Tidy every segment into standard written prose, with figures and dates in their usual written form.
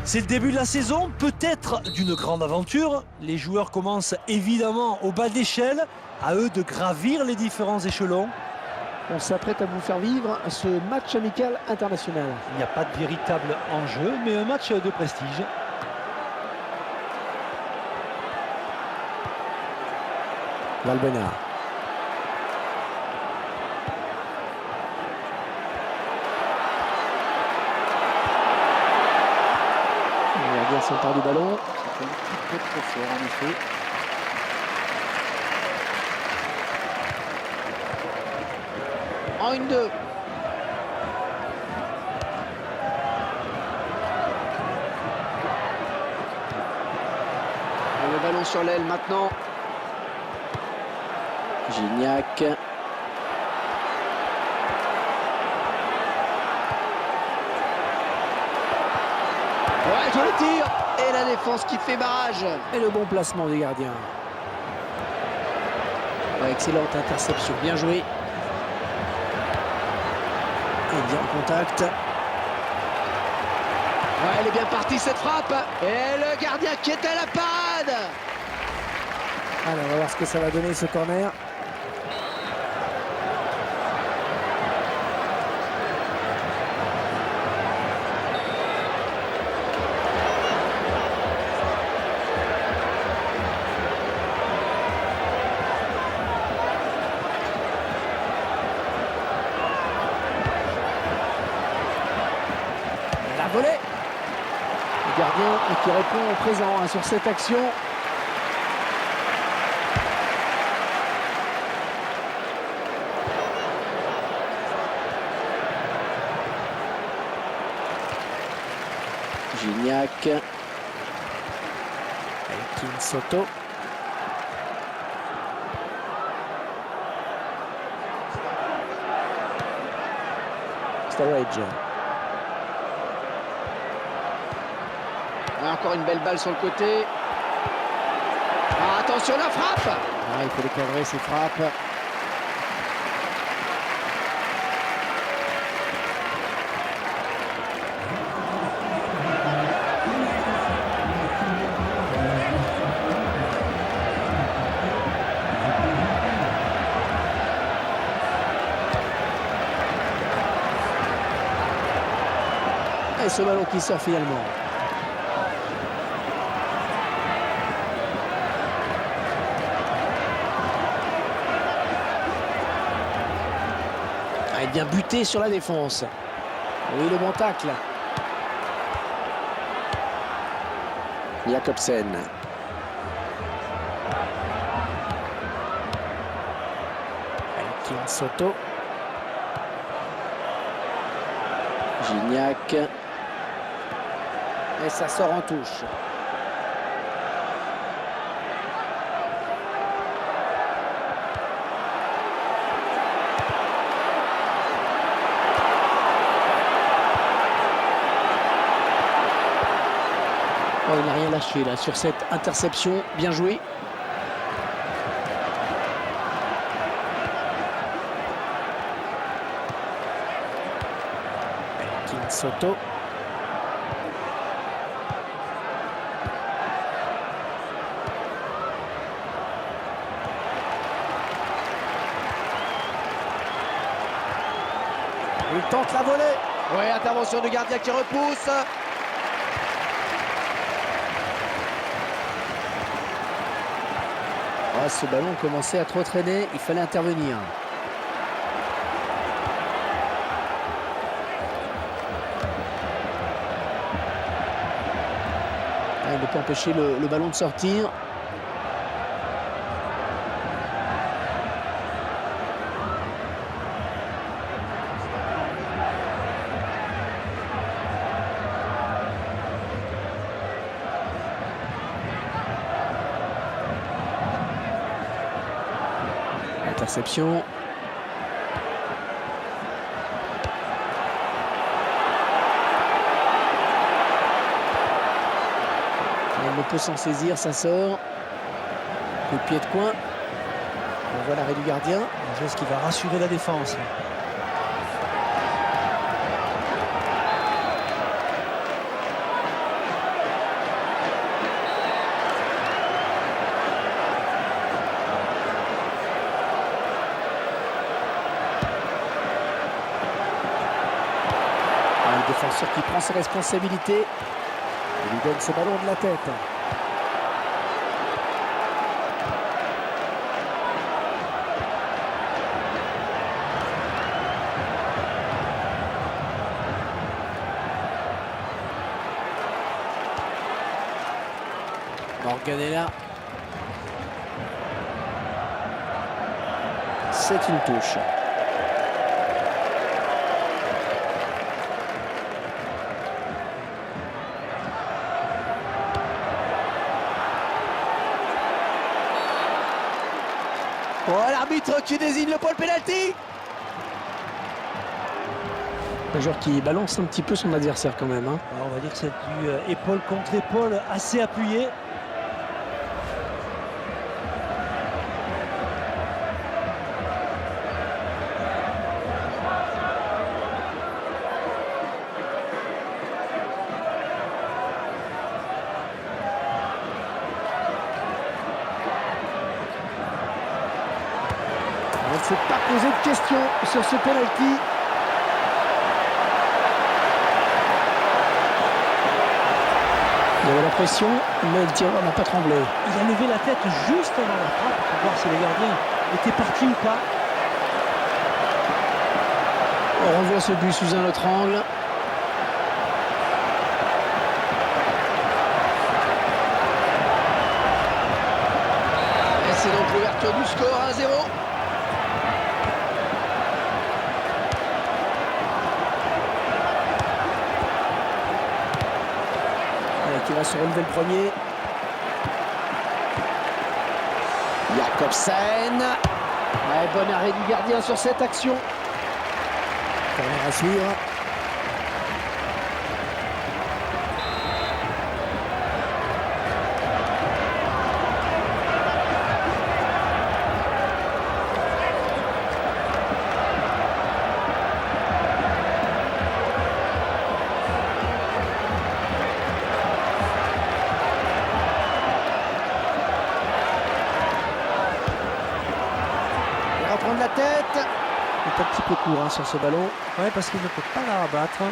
C'est le début de la saison, peut-être d'une grande aventure. Les joueurs commencent évidemment au bas de l'échelle, à eux de gravir les différents échelons. On s'apprête à vous faire vivre ce match amical international. Il n'y a pas de véritable enjeu, mais un match de prestige. Valbuena. On va bien s'emparer du ballon. C'est un petit peu trop fort en effet. En 1-2. Le ballon sur l'aile maintenant. Gignac. Ouais, sur le tir. Et la défense qui fait barrage. Et le bon placement du gardien. Ouais, excellente interception, bien joué. Et bien en contact. Ouais, elle est bien partie cette frappe. Et le gardien qui est à la parade. Alors on va voir ce que ça va donner ce corner. La volée. Le gardien qui répond au présent sur cette action. Gignac. Elkin Soto. Sturridge. Encore une belle balle sur le côté. Ah, attention la frappe. Ah, il faut décadrer ces frappes. Et ce ballon qui sort finalement. Ah, bien buté sur la défense. Oui, le bon tacle. Jakobsen. Elkin Soto. Gignac. Et ça sort en touche. Oh, il n'a rien lâché là sur cette interception. Bien joué. Elkin Soto. Il tente la volée. Ouais, intervention du gardien qui repousse. Ah, ce ballon commençait à trop traîner. Il fallait intervenir. Ah, il ne peut empêcher le ballon de sortir. Interception. Il ne peut s'en saisir, ça sort. Le pied de coin. On voit l'arrêt du gardien. Un geste qui va rassurer la défense. défenseur qui prend ses responsabilités. Il lui donne ce ballon de la tête. Morgan est là. C'est une touche. Oh, l'arbitre qui désigne le pôle pénalty. Un joueur qui balance un petit peu son adversaire quand même. Alors, on va dire que c'est du épaule contre épaule assez appuyé. On ne s'est pas posé de questions sur ce penalty. Il y avait la pression, mais le tireur n'a pas tremblé. Il a levé la tête juste avant la frappe pour voir si les gardiens étaient partis ou pas. On revoit ce but sous un autre angle. Et c'est donc l'ouverture du score 1-0. Qui va se relever le premier. Jakobsen. Ouais, bon arrêt du gardien sur cette action. Corner à suivre. Prendre la tête. Il est un petit peu court sur ce ballon. Ouais, parce qu'il ne peut pas la rabattre.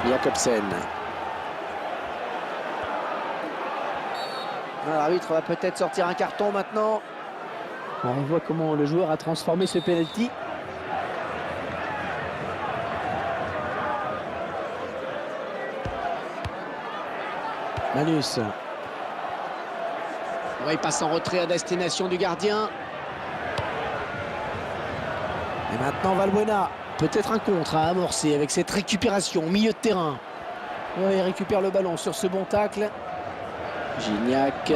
Jakobsen. L'arbitre va peut-être sortir un carton maintenant. On voit comment le joueur a transformé ce penalty. Manus. Ouais, il passe en retrait à destination du gardien. Et maintenant Valbuena. Peut-être un contre à amorcer avec cette récupération au milieu de terrain. Ouais, il récupère le ballon sur ce bon tacle. Gignac.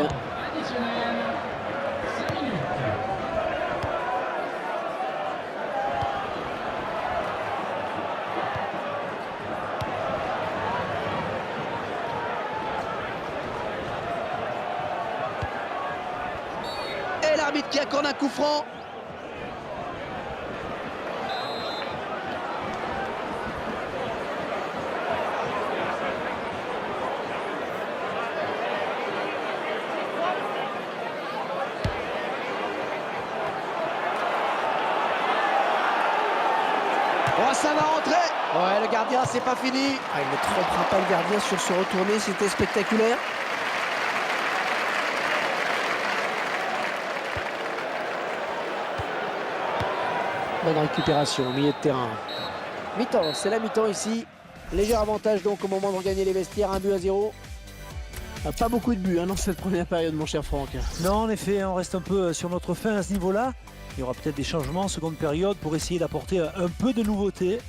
Et l'arbitre qui accorde un coup franc. Oh, ça va rentrer. Ouais, le gardien, c'est pas fini. Ah, il ne trompera pas le gardien sur ce retourné, c'était spectaculaire. Bonne récupération au milieu de terrain. Mi-temps, c'est la mi-temps ici. Léger avantage donc au moment de regagner les vestiaires, 1-0. Pas beaucoup de buts dans cette première période, mon cher Franck. Non, en effet, on reste un peu sur notre fin à ce niveau-là. Il y aura peut-être des changements en seconde période pour essayer d'apporter un peu de nouveauté.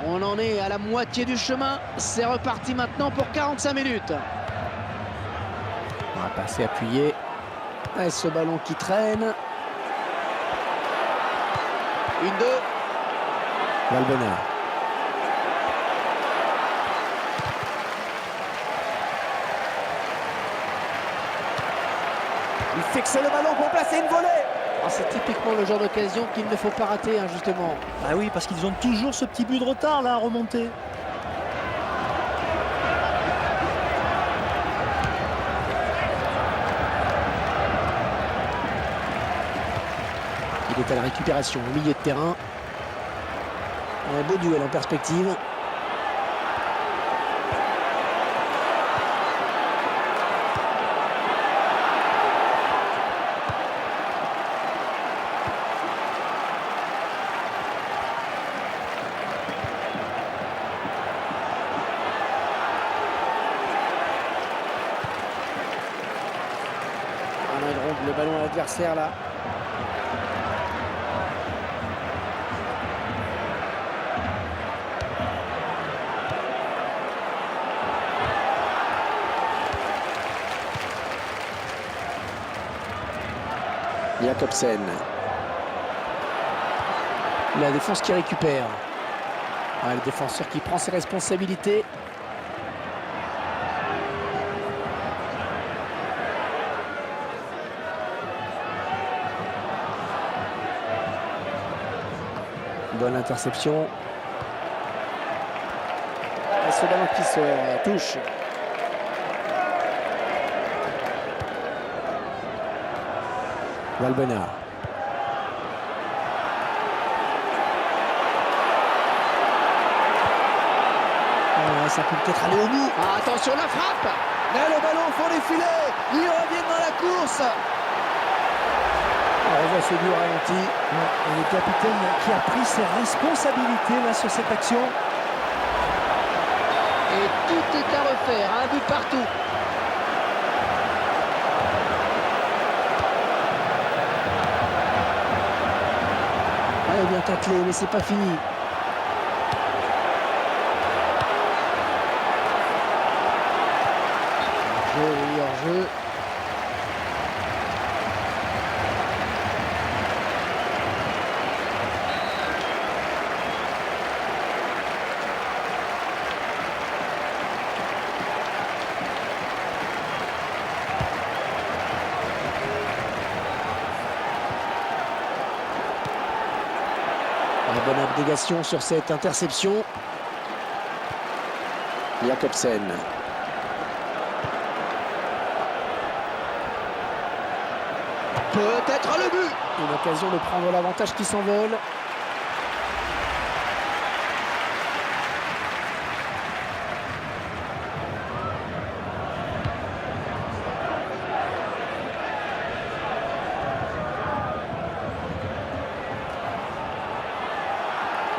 On en est à la moitié du chemin. C'est reparti maintenant pour 45 minutes. On va passer appuyé. Et ce ballon qui traîne. 1-2. Valbuena. Il fixe le ballon pour placer une volée. Ah, c'est typiquement le genre d'occasion qu'il ne faut pas rater, hein, justement. Ah oui, parce qu'ils ont toujours ce petit but de retard là à remonter. Il est à la récupération au milieu de terrain. Un beau duel en perspective. Il rompt le ballon à l'adversaire là. Jakobsen. La défense qui récupère. Ah, le défenseur qui prend ses responsabilités. Bonne interception. Et ce ballon qui se touche. Valbuena. Ça peut peut-être aller au bout. Ah, attention la frappe. Mais le ballon faut défiler. Ils reviennent dans la course. On revoit ce but ralenti. Et le capitaine qui a pris ses responsabilités là sur cette action. Et tout est à refaire. Un but partout. Allez, bien taclé, mais c'est pas fini. Hors-jeu. Bonne abnégation sur cette interception. Jakobsen. Peut-être le but. Une occasion de prendre l'avantage qui s'envole.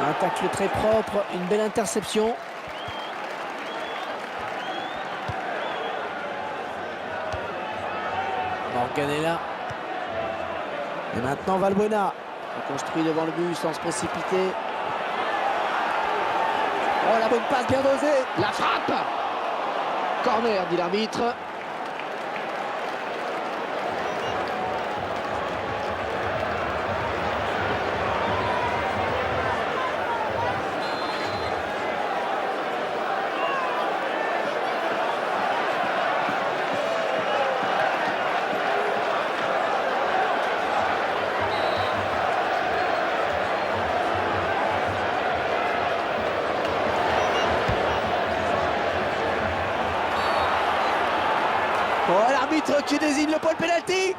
Un tacle très propre, une belle interception. Morgan est là. Et maintenant Valbuena. On construit devant le but sans se précipiter. Oh, la bonne passe bien dosée. La frappe. Corner, dit l'arbitre. Oh, l'arbitre qui désigne le point de pénalty.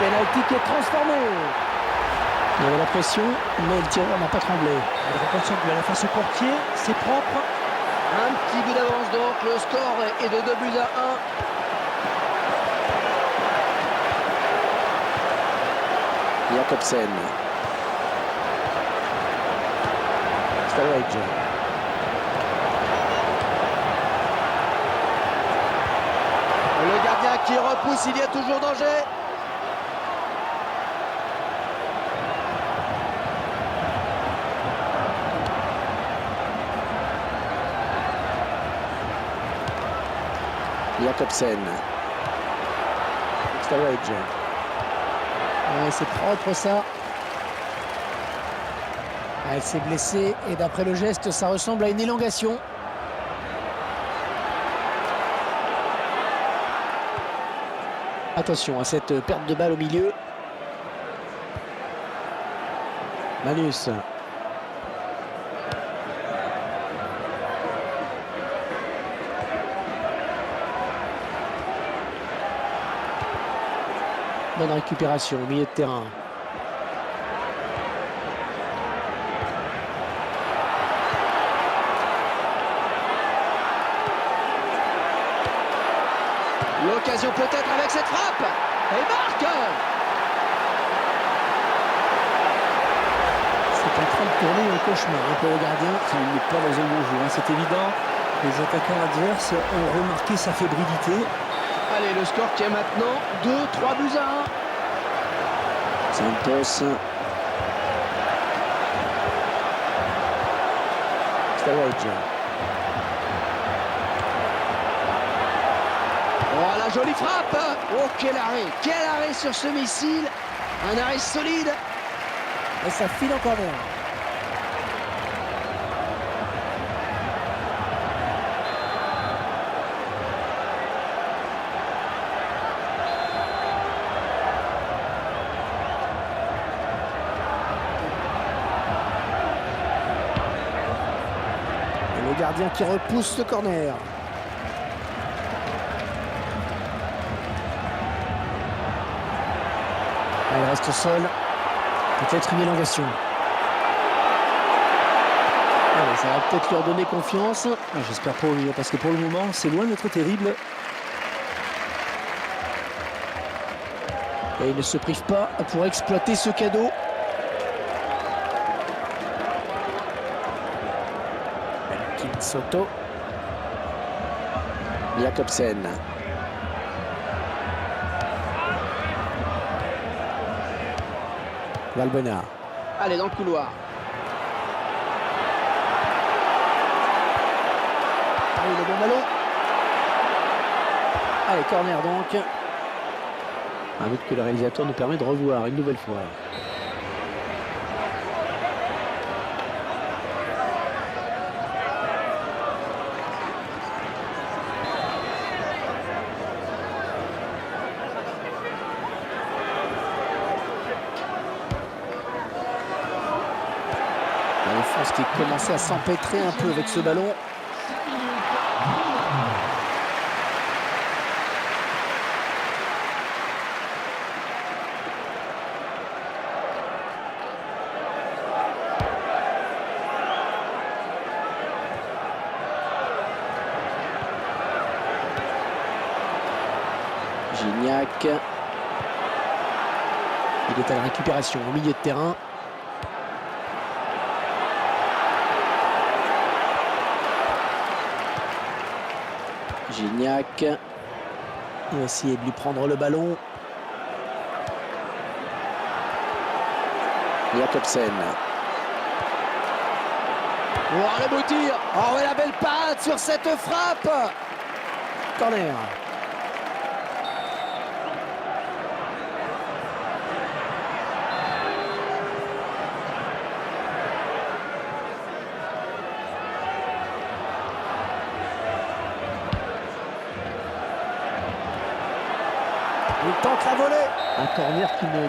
Penalty qui est transformé. Il y avait la pression, mais le tireur n'a pas tremblé. Attention de la face au portier, c'est propre. Un petit but d'avance donc, le score est de 2-1. Jakobsen. Sturridge. Le gardien qui repousse, il y a toujours danger. Jakobsen. Sturridge. Ouais, c'est propre ça. Elle s'est blessée et d'après le geste, ça ressemble à une élongation. Attention à cette perte de balle au milieu. Manus. Bonne récupération au milieu de terrain. L'occasion peut-être avec cette frappe. Et marque. C'est en train de tourner au cauchemar pour le gardien. Il n'est pas dans un bon jour, c'est évident. Les attaquants adverses ont remarqué sa fébrilité. Allez, le score qui est maintenant 2-3-1. Santos. Sturridge. Oh, la jolie frappe. Oh, quel arrêt. Quel arrêt sur ce missile. Un arrêt solide. Et ça file encore bien. Le gardien qui repousse ce corner. Il reste au sol. Peut-être une élongation. Allez, ça va peut-être leur donner confiance. J'espère pour lui, parce que pour le moment, c'est loin d'être terrible. Et il ne se prive pas pour exploiter ce cadeau. Soto. Jakobsen. Valbuena. Allez, dans le couloir. Allez, le bon ballon. Allez, corner donc. Un but que le réalisateur nous permet de revoir une nouvelle fois. La défense qui commençait à s'empêtrer un peu avec ce ballon. Gignac. Il est à la récupération au milieu de terrain. Gignac. Il va essayer de lui prendre le ballon. Jakobsen. Oh, le beau tir. Oh, et la belle patte sur cette frappe. Corner. Il tente la volée. Un corner qui ne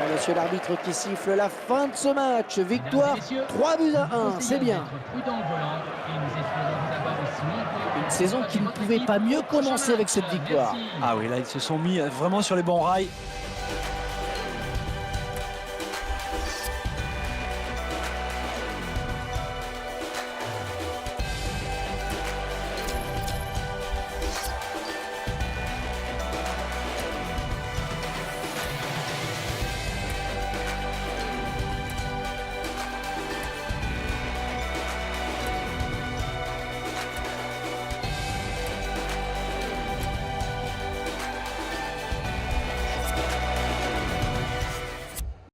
Voilà, monsieur l'arbitre qui siffle la fin de ce match. Victoire 3-1, c'est bien. Une saison qui ne pouvait pas mieux commencer avec cette victoire. Ah oui, là ils se sont mis vraiment sur les bons rails.